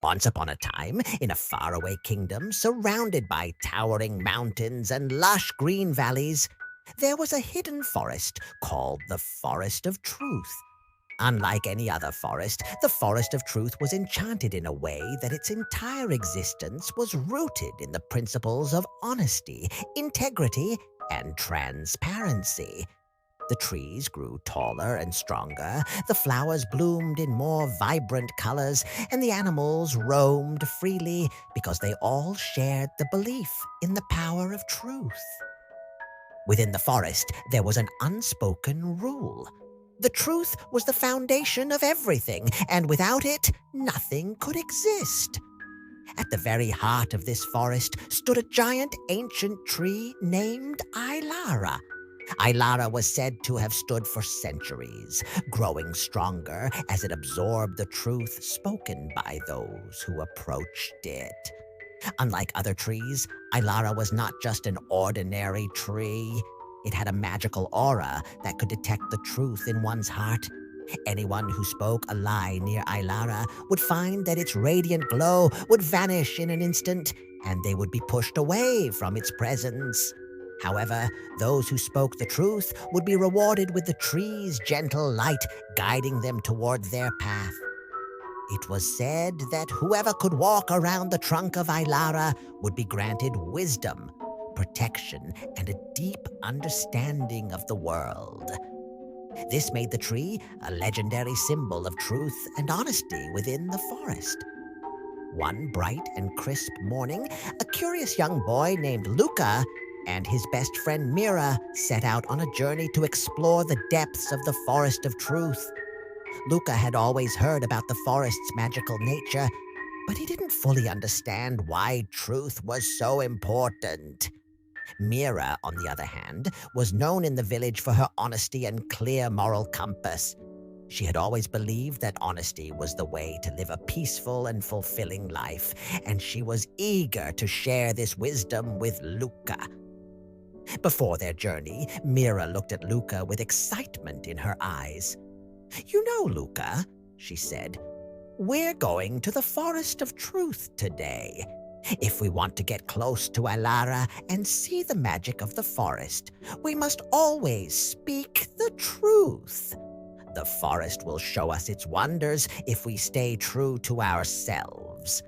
Once upon a time, in a faraway kingdom surrounded by towering mountains and lush green valleys, there was a hidden forest called the Forest of Truth. Unlike any other forest, the Forest of Truth was enchanted in a way that its entire existence was rooted in the principles of honesty, integrity, and transparency. The trees grew taller and stronger, the flowers bloomed in more vibrant colors, and the animals roamed freely because they all shared the belief in the power of truth. Within the forest, there was an unspoken rule. The truth was the foundation of everything, and without it, nothing could exist. At the very heart of this forest stood a giant ancient tree named Ailara. Ailara was said to have stood for centuries, growing stronger as it absorbed the truth spoken by those who approached it. Unlike other trees, Ailara was not just an ordinary tree. It had a magical aura that could detect the truth in one's heart. Anyone who spoke a lie near Ailara would find that its radiant glow would vanish in an instant, and they would be pushed away from its presence. However, those who spoke the truth would be rewarded with the tree's gentle light, guiding them toward their path. It was said that whoever could walk around the trunk of Ailara would be granted wisdom, protection, and a deep understanding of the world. This made the tree a legendary symbol of truth and honesty within the forest. One bright and crisp morning, a curious young boy named Luca and his best friend Mira set out on a journey to explore the depths of the Forest of Truth. Luca had always heard about the forest's magical nature, but he didn't fully understand why truth was so important. Mira, on the other hand, was known in the village for her honesty and clear moral compass. She had always believed that honesty was the way to live a peaceful and fulfilling life, and she was eager to share this wisdom with Luca. Before their journey, Mira looked at Luca with excitement in her eyes. "You know, Luca," she said, "we're going to the Forest of Truth today. If we want to get close to Ailara and see the magic of the forest, we must always speak the truth. The forest will show us its wonders if we stay true to ourselves."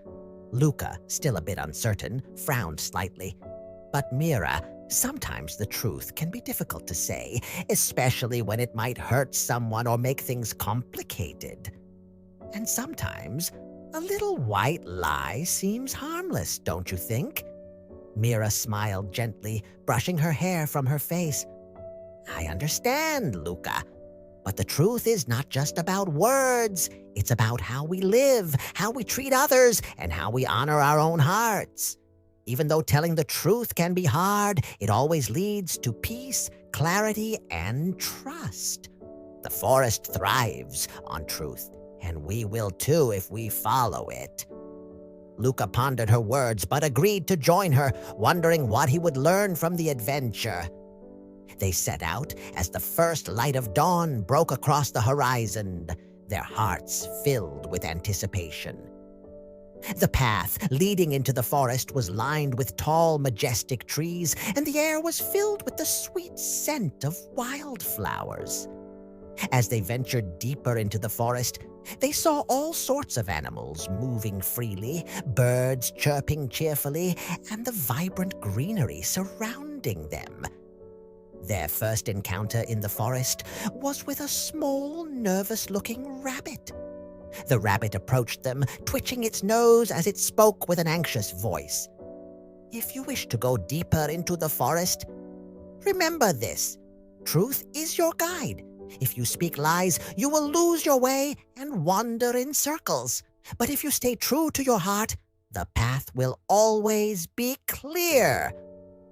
Luca, still a bit uncertain, frowned slightly. But Mira, sometimes the truth can be difficult to say, especially when it might hurt someone or make things complicated. And sometimes, a little white lie seems harmless, don't you think? Mira smiled gently, brushing her hair from her face. "I understand, Luca. But the truth is not just about words. It's about how we live, how we treat others, and how we honor our own hearts. Even though telling the truth can be hard, it always leads to peace, clarity, and trust. The forest thrives on truth, and we will too if we follow it." Luca pondered her words but agreed to join her, wondering what he would learn from the adventure. They set out as the first light of dawn broke across the horizon, their hearts filled with anticipation. The path leading into the forest was lined with tall, majestic trees, and the air was filled with the sweet scent of wildflowers. As they ventured deeper into the forest, they saw all sorts of animals moving freely, birds chirping cheerfully, and the vibrant greenery surrounding them. Their first encounter in the forest was with a small, nervous-looking rabbit. The rabbit approached them, twitching its nose as it spoke with an anxious voice. "If you wish to go deeper into the forest, remember this: truth is your guide. If you speak lies, you will lose your way and wander in circles. But if you stay true to your heart, the path will always be clear."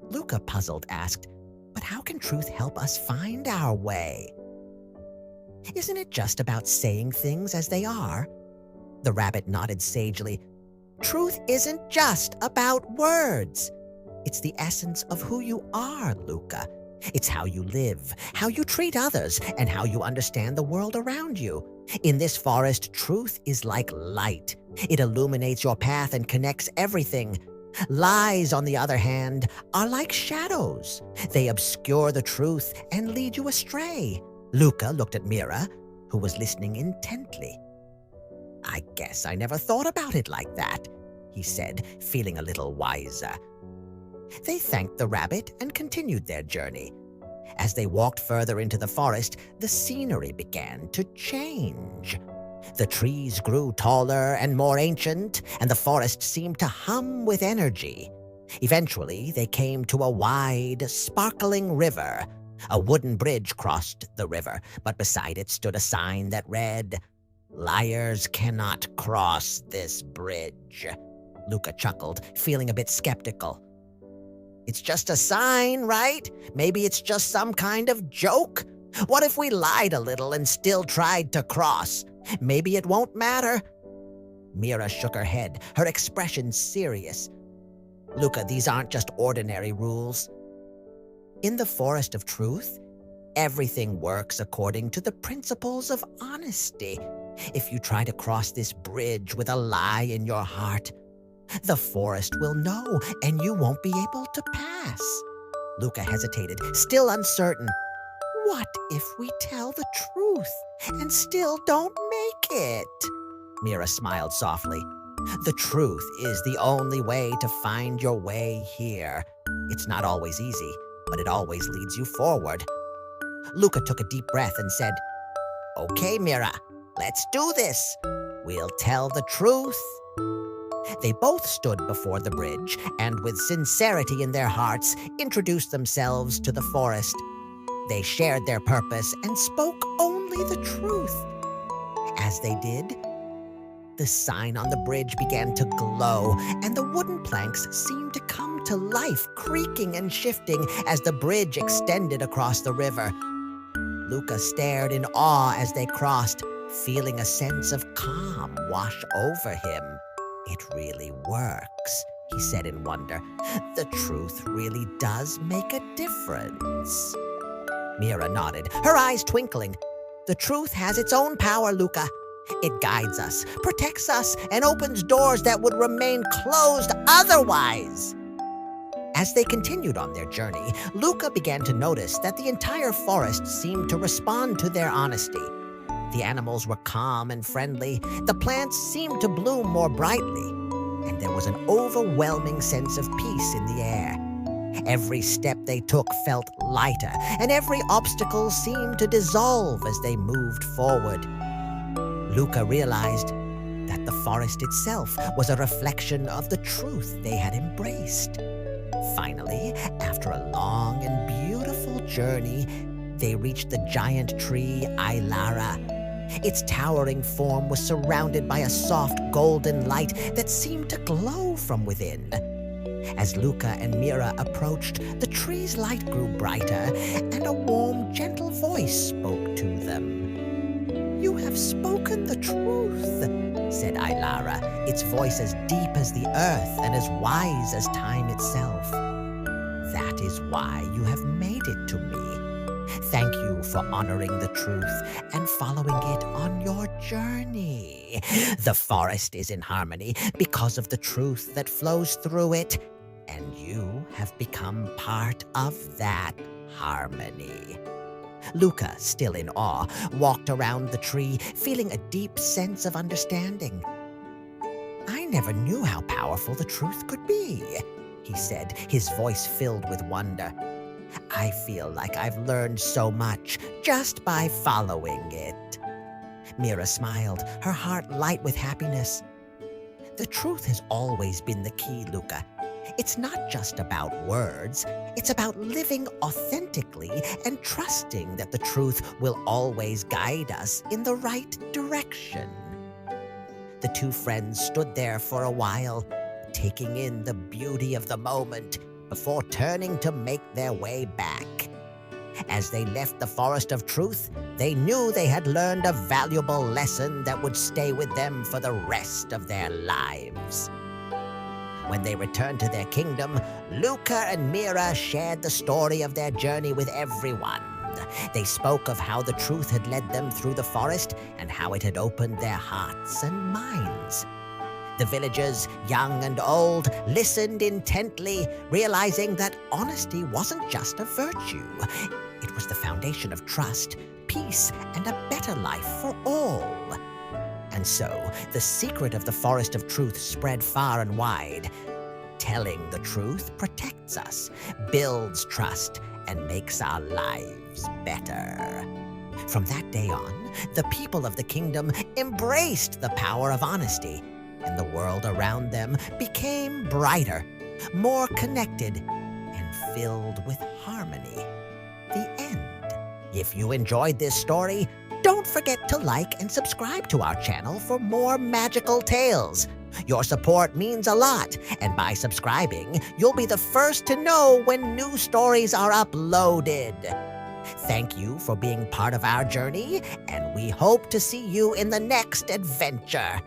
Luca, puzzled, asked, "But how can truth help us find our way?" "Isn't it just about saying things as they are?" The rabbit nodded sagely. "Truth isn't just about words. It's the essence of who you are, Luca. It's how you live, how you treat others, and how you understand the world around you. In this forest, truth is like light. It illuminates your path and connects everything. Lies, on the other hand, are like shadows. They obscure the truth and lead you astray. Luca looked at Mira, who was listening intently. "I guess I never thought about it like that," he said, feeling a little wiser. They thanked the rabbit and continued their journey. As they walked further into the forest, the scenery began to change. The trees grew taller and more ancient, and the forest seemed to hum with energy. Eventually, they came to a wide, sparkling river. A wooden bridge crossed the river, but beside it stood a sign that read, "Liars cannot cross this bridge." Luca chuckled, feeling a bit skeptical. "It's just a sign, right? Maybe it's just some kind of joke? What if we lied a little and still tried to cross? Maybe it won't matter." Mira shook her head, her expression serious. "Luca, these aren't just ordinary rules. In the forest of truth, everything works according to the principles of honesty. If you try to cross this bridge with a lie in your heart, the forest will know, and you won't be able to pass." Luca hesitated, still uncertain. "What if we tell the truth and still don't make it?" Mira smiled softly. "The truth is the only way to find your way here. It's not always easy, but it always leads you forward." Luca took a deep breath and said, "Okay, Mira, let's do this. We'll tell the truth." They both stood before the bridge and, with sincerity in their hearts, introduced themselves to the forest. They shared their purpose and spoke only the truth. As they did, the sign on the bridge began to glow, and the wooden planks seemed to come to life, creaking and shifting as the bridge extended across the river. Luca stared in awe as they crossed, feeling a sense of calm wash over him. "It really works," he said in wonder. "The truth really does make a difference." Mira nodded, her eyes twinkling. "The truth has its own power, Luca. It guides us, protects us, and opens doors that would remain closed otherwise." As they continued on their journey, Luca began to notice that the entire forest seemed to respond to their honesty. The animals were calm and friendly, the plants seemed to bloom more brightly, and there was an overwhelming sense of peace in the air. Every step they took felt lighter, and every obstacle seemed to dissolve as they moved forward. Luca realized that the forest itself was a reflection of the truth they had embraced. Finally, after a long and beautiful journey, they reached the giant tree Ailara. Its towering form was surrounded by a soft golden light that seemed to glow from within. As Luca and Mira approached, the tree's light grew brighter, and a warm, gentle voice spoke to them. "You have spoken the truth," said Ailara, its voice as deep as the earth and as wise as time itself. "That is why you have made it to me. Thank you for honoring the truth and following it on your journey. The forest is in harmony because of the truth that flows through it, and you have become part of that harmony." Luca, still in awe, walked around the tree, feeling a deep sense of understanding. "I never knew how powerful the truth could be," he said, his voice filled with wonder. "I feel like I've learned so much just by following it." Mira smiled, her heart light with happiness. "The truth has always been the key, Luca. It's not just about words, it's about living authentically and trusting that the truth will always guide us in the right direction." The two friends stood there for a while, taking in the beauty of the moment before turning to make their way back. As they left the forest of truth, they knew they had learned a valuable lesson that would stay with them for the rest of their lives. When they returned to their kingdom, Luca and Mira shared the story of their journey with everyone. They spoke of how the truth had led them through the forest and how it had opened their hearts and minds. The villagers, young and old, listened intently, realizing that honesty wasn't just a virtue. It was the foundation of trust, peace, and a better life for all. And so, the secret of the Forest of Truth spread far and wide. Telling the truth protects us, builds trust, and makes our lives better. From that day on, the people of the kingdom embraced the power of honesty, and the world around them became brighter, more connected, and filled with harmony. The end. If you enjoyed this story, don't forget to like and subscribe to our channel for more magical tales. Your support means a lot, and by subscribing, you'll be the first to know when new stories are uploaded. Thank you for being part of our journey, and we hope to see you in the next adventure.